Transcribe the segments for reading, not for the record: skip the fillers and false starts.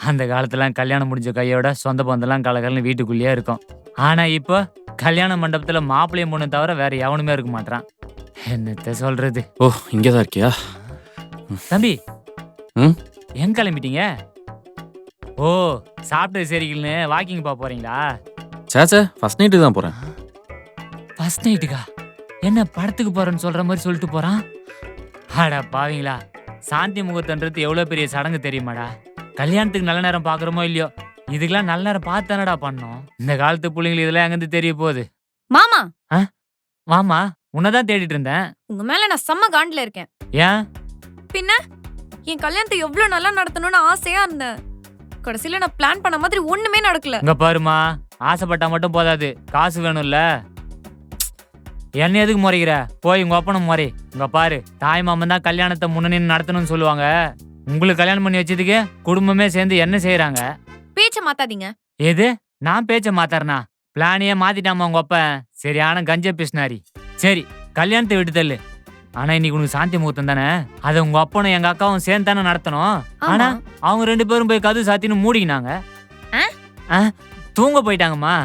அந்த காலத்துல கல்யாணம் முடிஞ்ச கையோட சொந்த பந்தெல்லாம் கலகலன்னு வீட்டுக்குள்ளேயே இருக்கும். ஆனா இப்போ கல்யாண மண்டபத்துல மாப்பிள்ளையும் பொண்ணு தவிர வேற எவனுமே இருக்க மாட்டான். என்னத்த சொல்றது? ஓ, இங்கதான் இருக்கியா? தம்பி, ம் எங்க கிளம்பிட்டீங்க? ஓ, சாப்பிட்டது சரிகள்னு வாக்கிங் போறீங்களா? சேச்சே, ஃபர்ஸ்ட் நைட்டு தான் போறேன். ஃபர்ஸ்ட் நைட்டுக்கா? என்ன படத்துக்கு போறேன்னு சொல்ற மாதிரி சொல்லிட்டு போறான். அடா பாவீங்களா, சாந்தி முகூர்த்தன்றது எவ்வளவு பெரிய சடங்கு தெரியுமாடா? கல்யாணத்துக்கு நல்ல நேரம் பாக்குறோமோ இல்லையோ, இதுக்கெல்லாம் நல்ல நேரம் பார்த்து தானடா பண்ணோம். இந்த காலத்து பிள்ளைங்களுக்கு இதெல்லாம் எங்கிருந்து தெரிய போகுது? மாமா, வாமா, உன்னதான் தேடிட்டு இருந்தேன். உங்க மேல நான் செம்ம காண்டில இருக்கேன். ஏன்? பின்ன என் கல்யாணத்தை எவ்வளவு நல்லா நடத்தணும்னு ஆசையா இருந்தேன். கடைசியில நான் பிளான் பண்ண மாதிரி ஒண்ணுமே நடக்கல. இங்க பாருமா, ஆசைப்பட்டா மட்டும் போதாது, காசு வேணும்ல. என்ன எதுக்கு முறைகிற? போய் உங்க அப்பனும் முறை. இங்க பாரு, தாய் மாமன் தான் கல்யாணத்தை முன்னணி நடத்தணும்னு சொல்லுவாங்க. உங்களுக்கு கல்யாணம் பண்ணி வச்சதுக்கு குடும்பமே சேர்ந்து என்ன செய்யறாங்க? பேச்ச மாத்தாதீங்க. எது? நான் பேச்ச மாத்தாரனா? பிளானையே மாத்திட்டாமா உங்க அப்ப. சரியான கஞ்ச பிஸ்னாரி. சரி, கல்யாணத்தை விட்டு தள்ளு. ஆனா இன்னைக்கு உனக்கு சாந்தி முகூர்த்தம் தானே, அதை உங்க அப்பனும் எங்க அக்காவும் சேர்ந்து தானே நடத்தணும். ஆனா அவங்க 2 பேரும் போய் கதவு சாத்தின்னு மூடிக்கினாங்க. தூங்க போயிட்டாங்கம்மா.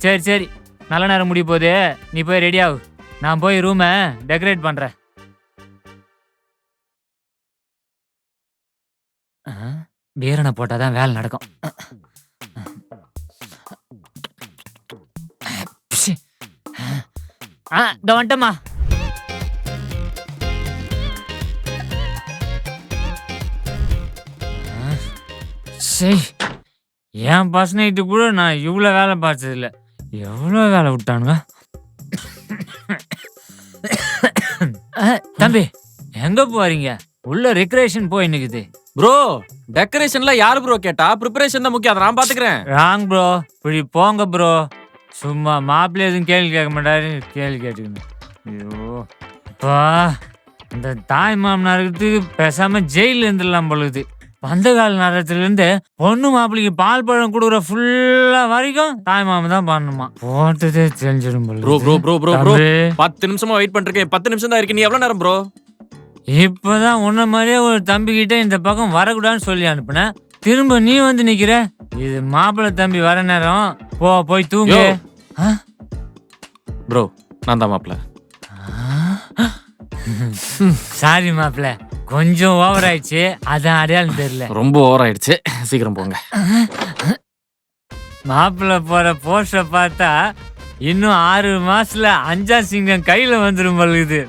சரி சரி, நல்ல நேரம் முடிய போகுது, நீ போய் ரெடி ஆகு. நான் போய் ரூமை டெக்கரேட் பண்றேன். வீரனை போட்டாதான் வேலை நடக்கும். இதோ வந்துட்டேம்மா. சரி, என் பஸ் நைட்டு கூட நான் இவ்வளோ வேலை பார்த்ததில்ல. எவ்வளோ வேலை விட்டானுங்க. தம்பி, எங்க போறீங்க? உள்ள ரெக்ரேஷன் போய் நிக்குது. ப்ரோ, டெக்கரேஷன்ல யாரு ப்ரோ கேட்டா? ப்ரிப்பரேஷன் தான் முக்கியம், அதை நான் பாத்துக்கிறேன். ராங் ப்ரோ, இப்படி போங்க ப்ரோ. சும்மா மாப்பிள்ளை எதுவும் கேள்வி கேட்க மாட்டாரு, கேள்வி கேட்டுக்கணும். ஐயோ பா, இந்த தாய் மாமனாருக்கு பேசாம ஜெயில இருந்துடலாம் பொழுது. வந்த கால நேரத்துல பொண்ணு மாப்பிள்ளைக்கு பால் பழம் கொடுக்குற ஃபுல்லா வரைக்கும் தாய் மாமன் தான் பண்ணணுமா. போட்டதே தெரிஞ்சிடும் ப்ரோ. 10 நிமிஷமா வெயிட் பண்ணிருக்கேன். 10 நிமிஷம் தான் இருக்கு. நீ எவ்வளவு நேரம் ப்ரோ? இப்பதான் உன்ன மாதிரியே ஒரு தம்பி கிட்ட இந்த பக்கம் வரக்கூடாதுன்னு சொல்லி அனுப்புனேன். திரும்ப நீ வந்து நிக்கிற. இது மாப்பிள்ளை தம்பி வர நேரம். போய் தூங்கு. ப்ரோ, நான் தான் மாப்பிள்ள. சாரி மாப்பிள்ள, கொஞ்சம் ஓவர் ஆயிடுச்சு, அதான் அடையாளம் தெரியல. ரொம்ப ஓவர் ஆயிடுச்சு, சீக்கிரம் போங்க. மாப்பிள்ள போற போஸ்ட பார்த்தா இன்னும் 6 மாசத்துல 5ஆம் சிங்கம் கையில வந்துரும் போலுது.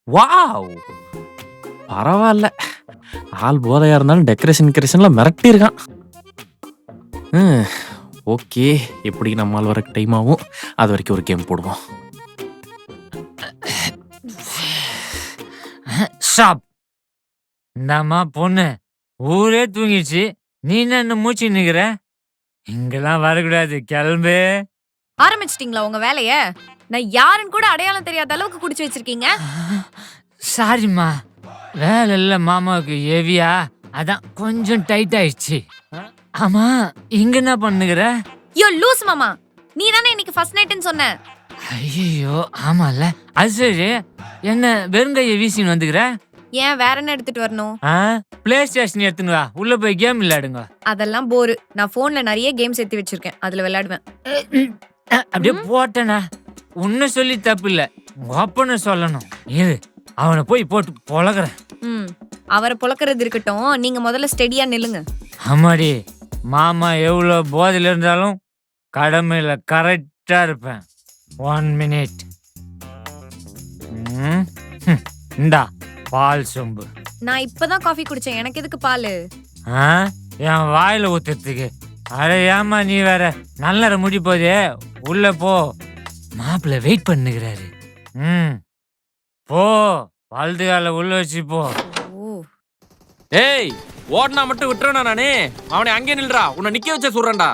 வாவ், பரவாயில்ல. ஆள் போதையா இருந்தாலும் டெக்கரேஷன்ல மிரட்டி இருக்கான். ஓகே, எப்படி நம்ம ஆள் வர டைம் ஆகும். அது வரைக்கும் ஒரு கேம் போடுவோம். ஸ்டாப். இந்தாம்மா பொண்ணு, ஊரே தூங்கிடுச்சு, நீ என்ன மூச்சு நிக்கிற? இங்கெல்லாம் வரக்கூடாது, கிளம்பு. ஆரம்பிச்சிட்டீங்களா உங்க வேலைய? நான் யாருன்னு கூட அடையாளம் தெரியாத அளவுக்கு குடிச்சு வச்சிருக்கீங்க. சாரிம்மா, வேலை இல்ல மாமாவுக்கு ஹெவியா, அதான் கொஞ்சம் டைட் ஆயிடுச்சு. ஆமா, இங்க என்ன பண்ணுகிற? யோ லூஸ் மாமா, நீ தானே இன்னைக்கு ஃபர்ஸ்ட் நைட்னு சொன்ன. ஐயோ ஆமால, அது சரி. என்ன வெறுங்கைய வீசின்னு வந்துக்கிற? ஏன், வேற என்ன எடுத்துட்டு வரணும்? பிளே ஸ்டேஷன் எடுத்துன்னு வா, உள்ள போய் கேம் விளையாடுங்க. அதெல்லாம் போரு. நான் போன்ல நிறைய கேம்ஸ் ஏத்தி வச்சிருக்கேன், அதுல விளையாடுவேன். அப்படியே போட்டேனா? உன்ன சொல்லி தப்பு இல்ல, உங்க அப்பன்னு சொல்லணும். இது அவனை போய் போட்டு பொழக்கிறேன். அவரை பொழக்கிறது இருக்கட்டும், நீங்க முதல்ல ஸ்டெடியா நில்லுங்க. ஆமாடி, மாமா எவ்வளவு போதையில இருந்தாலும் கடமையில கரெக்டா இருப்பேன். 1 மினிட். இந்தா பால் சொம்பு. நான் இப்பதான் காஃபி குடிச்சேன், எனக்கு எதுக்கு பால்? என் வாயில ஊத்துறதுக்கு. அட ஏமா நீ வேற, நல்ல முடி போதே, உள்ள போ. மாப்பிள்ள வெயிட் பண்ணுகிறாரு. போ, வலது கால உள்ள வச்சு போ. ஏய், ஓடனா மட்டும் விட்டுறேனா நானே? அவனை அங்கே நில்றா, உன்னை நிக்க வச்ச சொல்றேன்டா.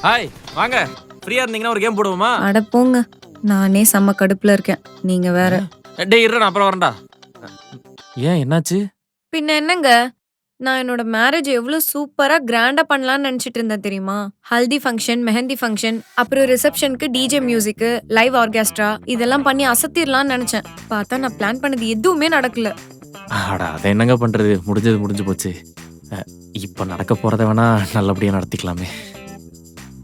ஹாய், வாங்க. ஃப்ரீயா இருந்தீங்கன்னா ஒரு கேம் போடுவோமா? அட போங்க, நானே செம்ம கடுப்புல இருக்கேன், நீங்க வேற. டேய் இருடா, நான் அப்புறம் வரேன்டா. ஏன், என்னாச்சு? பின்ன என்னங்க, நான் என்னோட மேரேஜ் எவ்வளோ சூப்பரா கிராண்டா பண்ணலாம்னு நினைச்சிட்டு இருந்தேன் தெரியுமா? ஹல்தி ஃபங்க்ஷன், மெஹந்தி ஃபங்க்ஷன், அப்புறம் ரிசப்ஷனுக்கு டிஜே மியூசிக், லைவ் ஆர்கெஸ்ட்ரா இதெல்லாம் பண்ணி அசத்திரலாம்னு நினைச்சேன். பார்த்தா நான் பிளான் பண்ணது எதுவுமே நடக்கல. ஆடா அதை என்னங்க பண்றது, முடிஞ்சது முடிஞ்சு போச்சு. இப்போ நடக்க போறத வேணா நல்லபடியா நடத்திக்கலாமே.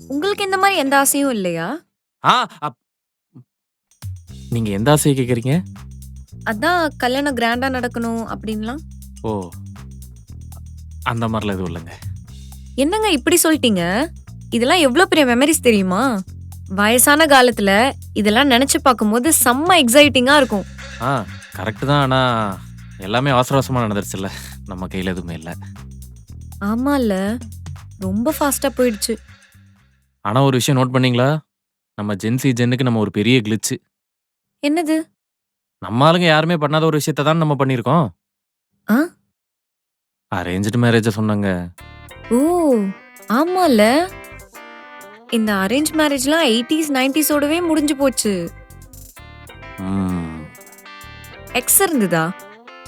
உங்களுக்கு இந்த மாதிரி எந்த ஆசையும் இல்லையா? ஆ அப்- நீங்க எந்த ஆசையை கேக்குறீங்க? அதான் கல்யாணம் கிராண்டா நடக்கணும் அப்படின்லாம். ஓ, அந்த மாதிரிலாம் எதுவும் இல்லைங்க. என்னங்க இப்படி சொல்லிட்டீங்க? இதெல்லாம் எவ்வளோ பெரிய மெமரிஸ் தெரியுமா? வயசான காலத்துல இதெல்லாம் நினைச்சு பார்க்கும்போது செம்ம எக்ஸைட்டிங்கா இருக்கும். ஆ கரெக்டு தான். ஆனா எல்லாமே அவசர அவசரமா நடந்துருச்சுல்ல, நம்ம கையில எதுவுமே இல்லை. ஆமால, ரொம்ப ஃபாஸ்டா போயிடுச்சு. ஆனா ஒரு விஷயம் நோட் பண்ணீங்களா? நம்ம ஜென்சி ஜென்னுக்கு நம்ம ஒரு பெரிய கிளிச்சு. என்னது? நம்ம ஆளுங்க யாருமே பண்ணாத ஒரு விஷயத்தை தான் நம்ம பண்ணியிருக்கோம். ஆ? அரேஞ்ச்டு மேரேஜ சொன்னாங்க. ஓ ஆமால, இந்த அரேஞ்ச் மேரேஜ்லாம் 80s 90s முடிஞ்சு போச்சு. ம் எக்ஸ் இருந்ததா?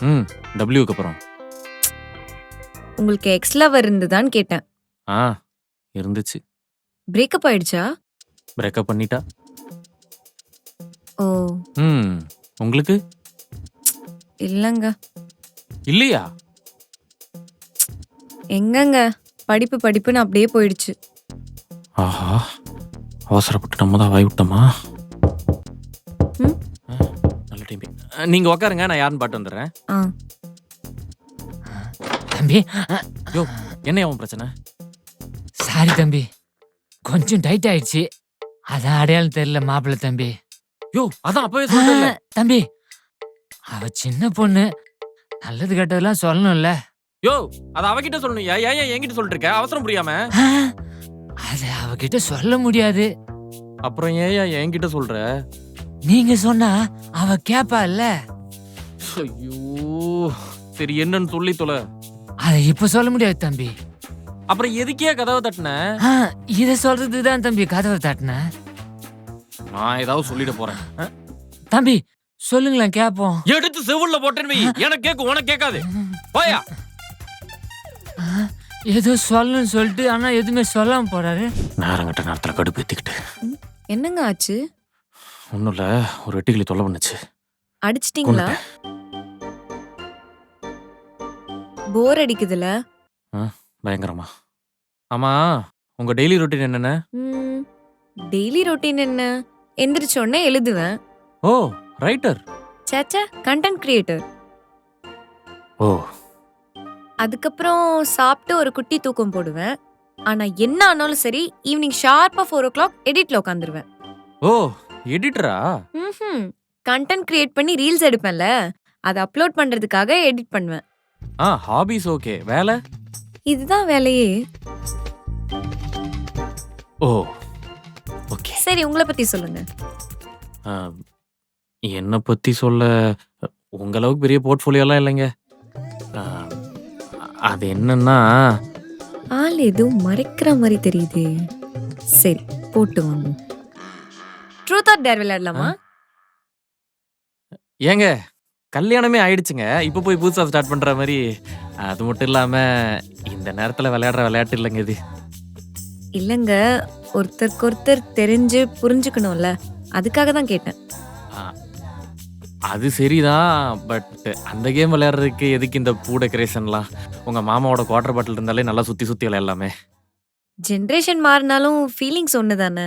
ம் டபிள்யூக்கு அப்புறம் உங்களுக்கு எக்ஸ் லவர் இருந்ததான்னு கேட்டேன். ஆ இருந்துச்சு. பிரேக்கப் ஆயிடுச்சா? பிரேக்கப் பண்ணிட்டா. ஓ ம் உங்களுக்கு இல்லங்க. இல்லையா? எங்கங்க, படிப்பு படிப்புன்னு அப்படியே போயிடுச்சு. ஆஹா, அவசரப்பட்டு நம்ம தான் வாய் விட்டோமா? ம்? நல்ல டைம். நீங்க உக்காருங்க, நான் யாருன்னு பாட்டு வந்துடுறேன். ஆ தம்பி, யோ என்ன அவன் பிரச்சனை? சாரி தம்பி, கொஞ்சம் டைட் ஆயிடுச்சு. அதான் அடையாளம் தெரியல மாப்பிள்ளை தம்பி. யோ அதான் அப்பவே சொல்றேன்ல. தம்பி, அவ சின்ன பொண்ணு, நல்லது கெட்டதெல்லாம் சொல்லணும்ல. யோ அத அவகிட்ட சொல்லணும். ஏன் ஏன் என்கிட்ட சொல்லிட்டு இருக்க அவசரம் புரியாம? அது அவகிட்ட சொல்ல முடியாது. அப்புறம் ஏன் என்கிட்ட சொல்ற? நீங்க சொன்னா அவ கேப்பா இல்ல. ஐயோ சரி என்னன்னு சொல்லி தொலை. அதை இப்ப சொல்ல முடியாது தம்பி. அப்புறம் எதுக்கே கதவை தட்டின? இத சொல்றதுதான் தம்பி கதவை தட்டின. நான் ஏதாவது சொல்லிட போறேன். தம்பி சொல்லுங்களேன் கேப்போம். எடுத்து செவுல்ல போட்டேன்னு எனக்கு கேட்கும், உனக்கு கேட்காது. போயா. ஏதோ சொல்லணும்னு சொல்லிட்டு ஆனா எதுவுமே சொல்லாம போறாரு. நேரங்கட்ட நேரத்துல கடுப்பு ஏத்திக்கிட்டு. என்னங்க ஆச்சு? ஒன்னும் இல்ல, ஒரு வெட்டுக்கிளி தொலை பண்ணுச்சு. அடிச்சிட்டீங்களா? போர் அடிக்குதுல? பயங்கரமா. ஆமா, உங்க டெய்லி ரொட்டீன் என்னென்ன? டெய்லி ரொட்டீன் என்ன? எந்திரிச்ச உடனே எழுதுவேன். ஓ ரைட்டர். சேச்சா, கண்டென்ட் கிரியேட்டர். ஓ அதுக்கப்புறம் சாப்பிட்டு ஒரு குட்டி தூக்கம் போடுவேன். ஆனா என்ன ஆனாலும் சரி, ஈவினிங் ஷார்ப்பா 4 o'clock எடிட்ல உட்காந்துருவேன். ஓ எடிட்டரா? கண்டென்ட் கிரியேட் பண்ணி ரீல்ஸ் எடுப்பேன்ல, அதை அப்லோட் பண்றதுக்காக எடிட் பண்ணுவேன். ஹாபிஸ் ஓகே. வேலை? இதுதான் வேலையே. ஓ ஓகே. சரி, உங்களை பத்தி சொல்லுங்க. என்னை பத்தி சொல்ல உங்க அளவுக்கு பெரிய போர்ட்ஃபோலியோலாம் இல்லைங்க. அது என்னன்னா, ஆள் எதுவும் மறைக்கிற மாதிரி தெரியுது. சரி, போட்டு வாங்க. ட்ரூத் ஆர் டேர் விளையாடலாமா? ஏங்க கல்யாணமே ஆயிடுச்சுங்க, இப்ப போய் புதுசா ஸ்டார்ட் பண்ற மாதிரி. அது மட்டும் இல்லாம இந்த நேரத்துல விளையாடுற விளையாட்டு இல்லைங்க இது. இல்லங்க, ஒருத்தருக்கு ஒருத்தர் தெரிஞ்சு புரிஞ்சுக்கணும்ல, அதுக்காக தான் கேட்டேன். அது சரிதான், பட் அந்த கேம் விளையாடுறதுக்கு எதுக்கு இந்த பூ டெக்கரேஷன்லாம்? உங்க மாமாவோட குவார்டர் பாட்டில் இருந்தாலே நல்லா சுத்தி சுத்தி விளையாடலாமே. ஜென்ரேஷன் மாறினாலும் ஃபீலிங்ஸ் ஒன்று தானே.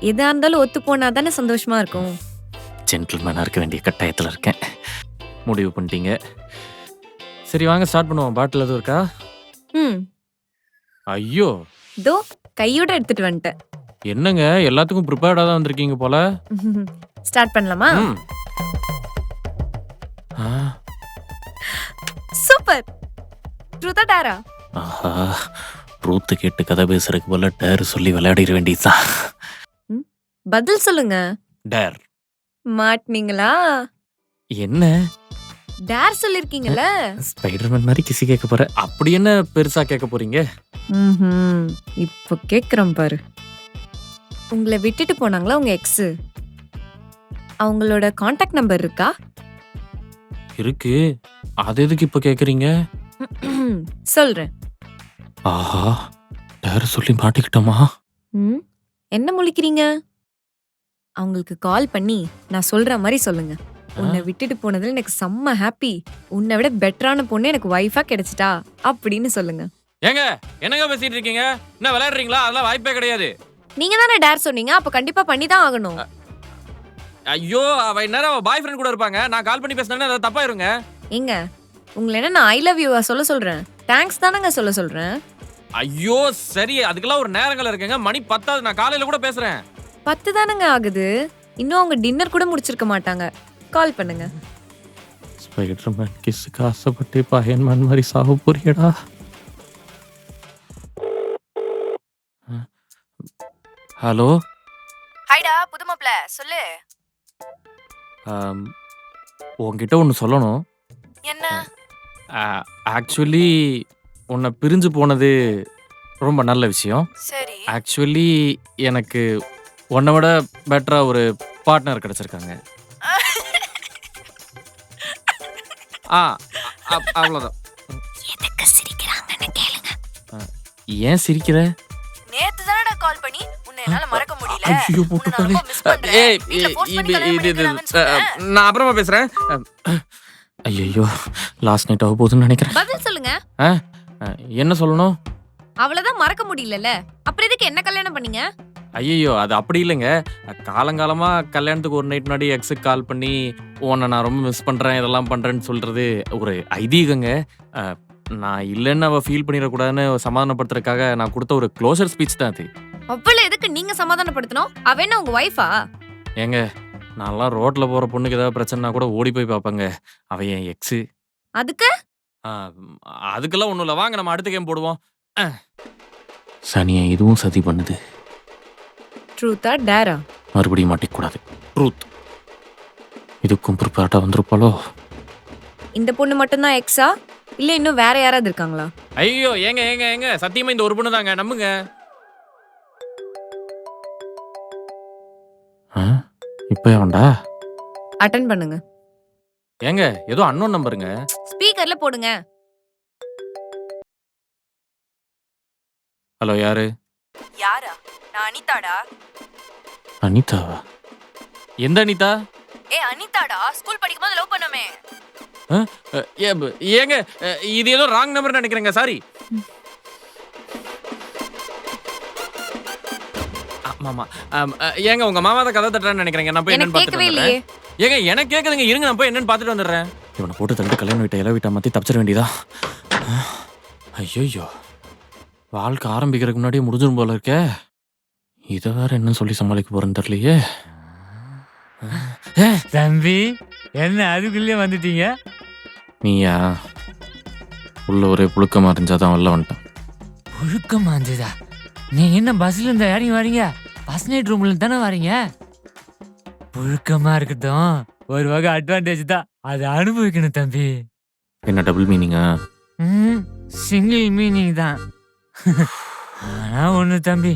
எதா இருந்தாலும் ஒத்து போனா தானே சந்தோஷமா இருக்கும். ஜென்டில்மேனா இருக்க வேண்டிய கட்டாயத்துல இருக்கேன். முடிவு பண்ணிட்டீங்க. சரி வாங்க ஸ்டார்ட் பண்ணுவோம். பாட்டில் எதுவும் இருக்கா? ஐயோ தோ கையோட எடுத்துட்டு வந்துட்டேன். என்னங்க எல்லாத்துக்கும் ப்ரிப்பேர்டா தான் வந்திருக்கீங்க போல. ஸ்டார்ட் பண்ணலாமா? சூப்பர். ட்ரூத்தா டேரா? ஆஹா, ட்ரூத் கேட்டு கதை பேசுறதுக்கு போல டேர் சொல்லி விளையாடிட வேண்டியதுதான். பதில் சொல்லுங்க. டேர். மாட்னீங்களா? என்ன டேர் சொல்லிருக்கீங்கல்ல? ஸ்பைடர்மேன் மாதிரி கிசி கேட்க போற. அப்படி என்ன பெருசா கேட்க போறீங்க? இப்போ கேக்குறேன் பாரு. உங்களை விட்டுட்டு போனாங்களா உங்க எக்ஸ்? அவங்களோட கான்டாக்ட் நம்பர் இருக்கா? இருக்கு. அது எதுக்கு இப்ப கேக்குறீங்க? சொல்றேன். ஆஹா, டேர சொல்லி மாட்டிக்கிட்டோமா? ம் என்ன முழிக்கிறீங்க? அவங்களுக்கு கால் பண்ணி நான் சொல்ற மாதிரி சொல்லுங்க. உன்னை விட்டுட்டு போனதுல எனக்கு செம்ம ஹாப்பி. உன்னை விட பெட்டரான பொண்ணு எனக்கு வைஃபா கிடைச்சிட்டா அப்படின்னு சொல்லுங்க. ஏங்க என்னங்க பேசிட்டு இருக்கீங்க? என்ன விளையாடுறீங்களா? அதெல்லாம் வாய்ப்பே கிடையாது. நீங்க தானே டேர் சொன்னீங்க, அப்ப கண்டிப்பா பண்ணி தான் ஆகணும். ஐயோ, அவ நேரம் அவ பாய் ஃப்ரெண்ட் கூட இருப்பாங்க. நான் கால் பண்ணி பேசினேன்னா அது தப்பாயிருங்க. ஏங்க உங்களை என்ன நான் ஐ லவ் யூவா சொல்ல சொல்றேன்? தேங்க்ஸ் தானங்க சொல்ல சொல்றேன். ஐயோ சரி, அதுக்கெல்லாம் ஒரு நேரங்கள் இருக்குங்க. மணி 10 நான் காலையில கூட பேசுறேன். 10 தானங்க ஆகுது. இன்னும் அவங்க டின்னர் கூட முடிச்சிருக்க மாட்டாங்க. கால் பண்ணுங்க. ஸ்பைடர்மேன் கிஸ்ஸுக்கு ஆசைப்பட்டு பயன்மான் மாதிரி சாவ போறியடா. ஹலோ, ஹைடா புது மாப்ள சொல்லு. உன்கிட்ட ஒன்று சொல்லணும். என்ன? ஆக்சுவலி உன்னை பிரிஞ்சு போனது ரொம்ப நல்ல விஷயம். சரி. ஆக்சுவலி எனக்கு உன்னை விட பெட்டராக ஒரு பார்ட்னர் கிடச்சிருக்காங்க. அவ்வளோதான். எதுக்கு சிரிக்கிறாங்கன்னு கேளுங்க. ஏன் சிரிக்கிற? நேத்து தானடா கால் பண்ணி உன்னை என்னால மறக்க முடியல. ஐயோ போட்டுட்டாலே. நான் அப்புறமா பேசுறேன். ஐயோ, லாஸ்ட் நைட் ஆக போகுதுன்னு நினைக்கிறேன். பதில் சொல்லுங்க. என்ன சொல்லணும்? அவ்வளவுதான் மறக்க முடியலல்ல, அப்புறம் எதுக்கு என்ன கல்யாணம் பண்ணீங்க? ஐயோ, அது அப்படி இல்லைங்க. காலங்காலமா கல்யாணத்துக்கு ஒரு நைட் முன்னாடி எக்ஸுக்கு கால் பண்ணி உன்னை நான் ரொம்ப மிஸ் பண்றேன், இதெல்லாம் பண்றேன்னு சொல்றது ஒரு ஐதீகங்க. நான் இல்லைன்னு அவ ஃபீல் பண்ணிடக்கூடாதுன்னு சமாதானப்படுத்துறதுக்காக நான் கொடுத்த ஒரு க்ளோசர் ஸ்பீச் தான் அது. அவ்வளவு எதுக்கு நீங்க சமாதானப்படுத்தணும்? அவ என்ன உங்க வைஃபா? ஏங்க, நான்லாம் ரோட்ல போற பொண்ணுக்கு ஏதாவது பிரச்சனைனா கூட ஓடி போய் பார்ப்பேங்க. அவ என் எக்ஸு. அதுக்கு அதுக்கெல்லாம் ஒன்றும் இல்லை. வாங்க நம்ம அடுத்த கேம் போடுவோம். சனியை இதுவும் சதி பண்ணுது. ட்ரூத்தா டேரா? மறுபடியும் மாட்டிக்கூடாது. ட்ரூத். இதுக்கும் ப்ரிப்பேர்டாக வந்திருப்பாளோ? இந்த பொண்ணு மட்டும்தான் எக்ஸா இல்ல இன்னும் வேற யாராவது இருக்காங்களா? ஐயோ, ஏங்க ஏங்க ஏங்க சத்தியமா இந்த ஒரு பொண்ணு தாங்க, நம்புங்க. இப்போ ஏன்டா அட்டெண்ட் பண்ணுங்க. ஏங்க ஏதோ அன்னோன் நம்பருங்க. ஸ்பீக்கர்ல போடுங்க. ஹலோ, யாரு? யாரா? நான் அனிதாடா. அனிதாவா? எந்த அனிதா? அனிதாடா, ஸ்கூல் படிக்கும்போது லவ் பண்ணமே. ஏங்க இது ஏதோ ராங் நம்பர் நினைக்கிறேங்க. சாரி. மாமா, ஏங்க உங்க மாமா தான் கதை தட்டுறான்னு நினைக்கிறேங்க. நான் போய் என்னன்னு கேட்கவே பார்த்துட்டு இல்லையே. ஏங்க எனக்கு கேட்குதுங்க. இருங்க, நான் போய் என்னன்னு பார்த்துட்டு வந்துடுறேன். இவனை போட்டு தள்ளிட்டு கல்யாணம் வீட்டை இலை வீட்டை மாற்றி தப்பிச்சிட வேண்டியதா? ஐயோ, வாழ்க்கை ஆரம்பிக்கிறதுக்கு முன்னாடியே முடிஞ்சிடும் போல இருக்கே. இதை வேற என்ன சொல்லி சமாளிக்க போறேன்னு தெரியலையே. தம்பி, என்ன அதுக்குள்ளே வந்துட்டீங்க? நீயா? உள்ள ஒரே புழுக்கமா இருந்துச்சாதான் வெளில வந்துட்டேன். புழுக்கமா இருந்ததா? நீங்க என்ன பஸ்ல இருந்து இறங்கி வரீங்க? பஸ் நைட் ரூம்ல தானே வரீங்க? புழுக்கமா இருக்கட்டும், ஒரு வகை அட்வான்டேஜ் தான், அதை அனுபவிக்கணும் தம்பி. என்ன டபுள் மீனிங்கா? சிங்கிள் மீனிங் தான். ஆனா ஒண்ணு தம்பி,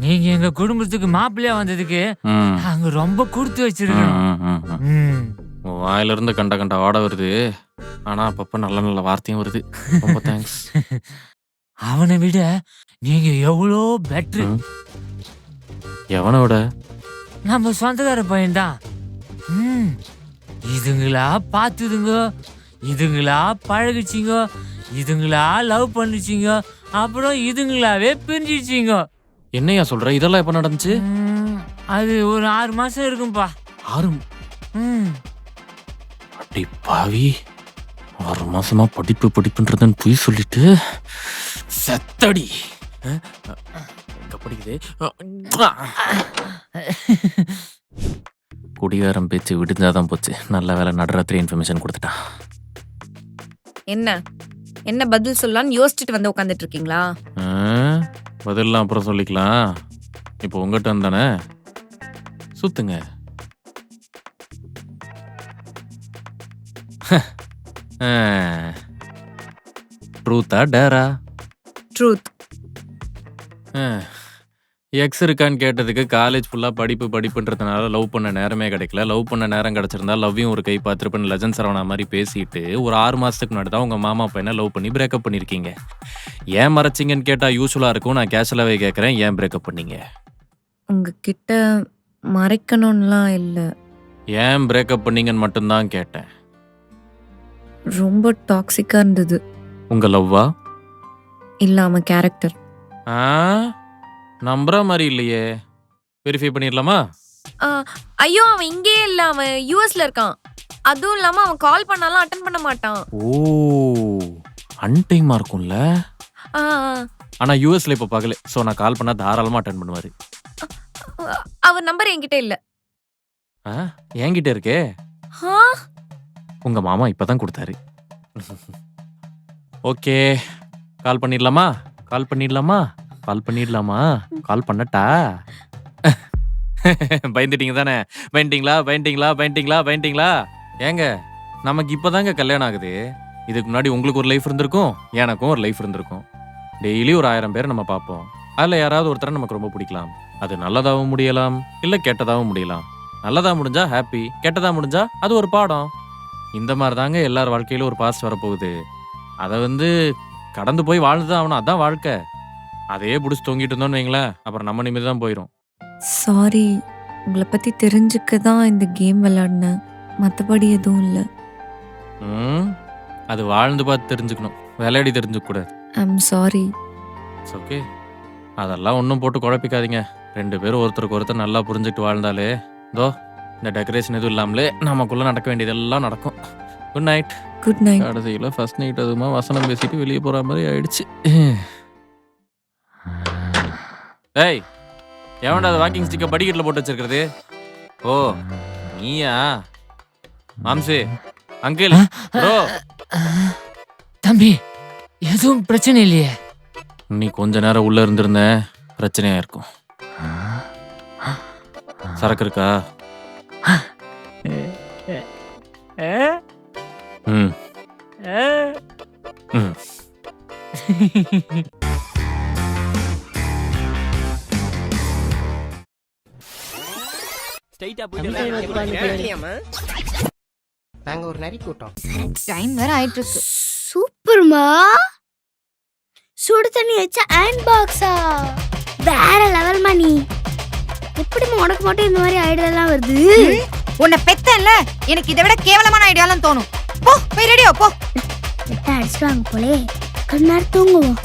நீங்க எங்க குடும்பத்துக்கு மாப்பிள்ளையா வந்ததுக்கு அங்க ரொம்ப கொடுத்து வச்சிருக்கணும். வாயில இருந்து கண்ட கண்ட வாட வருது. ஆனா அப்பப்ப நல்ல நல்ல வார்த்தையும் வருது. ரொம்ப தேங்க்ஸ். அவனை விட நீங்க எவ்வளோ பெட்ரு. எவனை விட? நம்ம சொந்தக்கார பையன்தான். இதுங்களா பார்த்துதுங்க, இதுங்களா பழகிச்சிங்க, இதுங்களா லவ் பண்ணிச்சிங்க, அப்புறம் இதுங்களாவே பிரிஞ்சிச்சிங்க. என்னையா சொல்ற? இதெல்லாம் எப்ப நடந்துச்சு? அது ஒரு 6 மாசம் இருக்கும்பா. 6? அடி பாவி, 6 மாசமா படிப்பு படிப்புன்றதுன்னு பொய் சொல்லிட்டு செத்தடி. படிக்குது. குடிகாரம் பேச்சு விடுஞ்சாதான் போச்சு. நல்ல வேலை நடுராத்திரி இன்ஃபர்மேஷன் கொடுத்துட்டான். என்ன என்ன பதில் சொல்லலாம்னு யோசிச்சுட்டு வந்து உட்காந்துட்டு இருக்கீங்களா? பதிலாம் அப்புறம் சொல்லிக்கலாம். இப்போ உங்ககிட்ட வந்தானே, சுத்துங்க. ட்ரூத்தா டேரா? ட்ரூத். எக்ஸ் இருக்கான்னு கேட்டதுக்கு காலேஜ் ஃபுல்லா படிப்புன்றதுனால லவ் பண்ண நேரமே கிடைக்கல. லவ் பண்ண நேரம் கிடைச்சிருந்தா லவ்வையும் ஒரு கை பார்த்துருப்பேன் லெஜண்ட் சரவணா மாதிரி பேசிட்டு ஒரு 6 மாசத்துக்கு முன்னாடி தான் உங்க மாமா பையனை லவ் பண்ணி பிரேக்கப் பண்ணிருக்கீங்க. ஏன் மறைச்சிங்கன்னு கேட்டா யூஸ்வலா இருக்கும். நான் கேஷுவலாவே கேட்கறேன், ஏன் பிரேக்கப் பண்ணீங்க? உங்ககிட்ட மறைக்கணும்லாம் இல்ல. ஏன் பிரேக்கப் பண்ணீங்கன்னு மட்டும்தான் கேட்டேன். ரொம்ப டாக்ஸிக்கா இருந்தது. உங்க லவ்வா? இல்ல, அவன் கேரக்டர். நம்புற மாதிரி இல்லையே. வெரிஃபை பண்ணிடலாமா? ஐயோ, அவன் இங்கேயே இல்ல, அவன் யூஎஸ்ல இருக்கான். அதுவும் இல்லாம அவன் கால் பண்ணாலும் அட்டன் பண்ண மாட்டான். ஓ, அன்டைமா இருக்கும்ல. ஆ, ஆனா யூஎஸ்ல இப்ப பகல, சோ நான் கால் பண்ணா தாராளமா அட்டன் பண்ணுவாரு. அவர் நம்பர் என்கிட்ட இல்ல. என்கிட்ட இருக்கே. உங்க மாமா இப்பதான் கொடுத்தாரு. ஓகே, கால் பண்ணிடலாமா? கால் பண்ணிடலாமா? கால் பண்ணிடலாமா? கால் பண்ணட்டா? பயந்துட்டீங்க தானே? பயந்துட்டீங்களா? ஏங்க, நமக்கு இப்பதாங்க கல்யாணம் ஆகுது. இதுக்கு முன்னாடி உங்களுக்கு ஒரு லைஃப் இருந்திருக்கும், எனக்கும் ஒரு லைஃப் இருந்திருக்கும். டெய்லி ஒரு 1000 பேர் நம்ம பார்ப்போம். அதுல யாராவது ஒருத்தரை நமக்கு ரொம்ப பிடிக்கலாம். அது நல்லதாகவும் முடியலாம், இல்ல கெட்டதாகவும் முடியலாம். நல்லதா முடிஞ்சா ஹாப்பி, கெட்டதா முடிஞ்சா அது ஒரு பாடம். இந்த மாதிரி தாங்க எல்லார் வாழ்க்கையிலும் ஒரு பாஸ்ட் வரப்போகுது. அதை கடந்து போய் வாழ்ந்துதான் ஆகணும். அதான் வாழ்க்கை. அதையே பிடிச்சி தொங்கிட்டு இருந்தோம்னு வைங்களேன், அப்புறம் நம்ம நிம்மதி தான் போயிடும். சாரி, உங்களை பத்தி தெரிஞ்சுக்க தான் இந்த கேம் விளையாடினேன். மற்றபடி எதுவும் இல்லை. அது வாழ்ந்து பார்த்து தெரிஞ்சுக்கணும், விளையாடி தெரிஞ்சுக்க கூடாது. I'm sorry. ஓகே, அதெல்லாம் ஒன்றும் போட்டு குழப்பிக்காதீங்க. 2 பேரும் ஒருத்தருக்கு ஒருத்தர் நல்லா புரிஞ்சுட்டு வாழ்ந்தாலே இதோ இந்த டெக்கரேஷன் எதுவும் இல்லாமலே நமக்குள்ள நடக்க வேண்டியதெல்லாம் நடக்கும். Good night. Good night. கடைசியில் ஃபர்ஸ்ட் நைட் அதுமா வசனம் பேசிட்டு வெளியே போகிற மாதிரி ஆயிடுச்சு. ஏய், எவன்டா அது வாக்கிங் ஸ்டிக்கை படிக்கட்டில் போட்டு வச்சிருக்கிறது? ஓ, நீயா? மாம்சே, அங்கிள், ப்ரோ. தம்பி, எதுவும் பிரச்சனை இல்லையே? நீ கொஞ்ச நேரம் உள்ள இருந்திருந்த பிரச்சனையா இருக்கும். சரக்கு இருக்கா? ம் ம் நாங்க ஒரு நரி கூட்டம். டைம் வேற ஆயிட்டு இருக்கு. சூப்பர்மா. சுடு தண்ணி வச்ச அயன் பாக்ஸா, வேற லெவல் மணி. எப்படிமா உனக்கு மட்டும் இந்த மாதிரி ஐடியா எல்லாம் வருது? உன்னை பெத்தல, எனக்கு இதை விட கேவலமான ஐடியாலாம் தோணும். போ, போய் ரெடியோ போ. அடிச்சுவாங்க போலே. கொஞ்ச நேரம் தூங்குவோம்.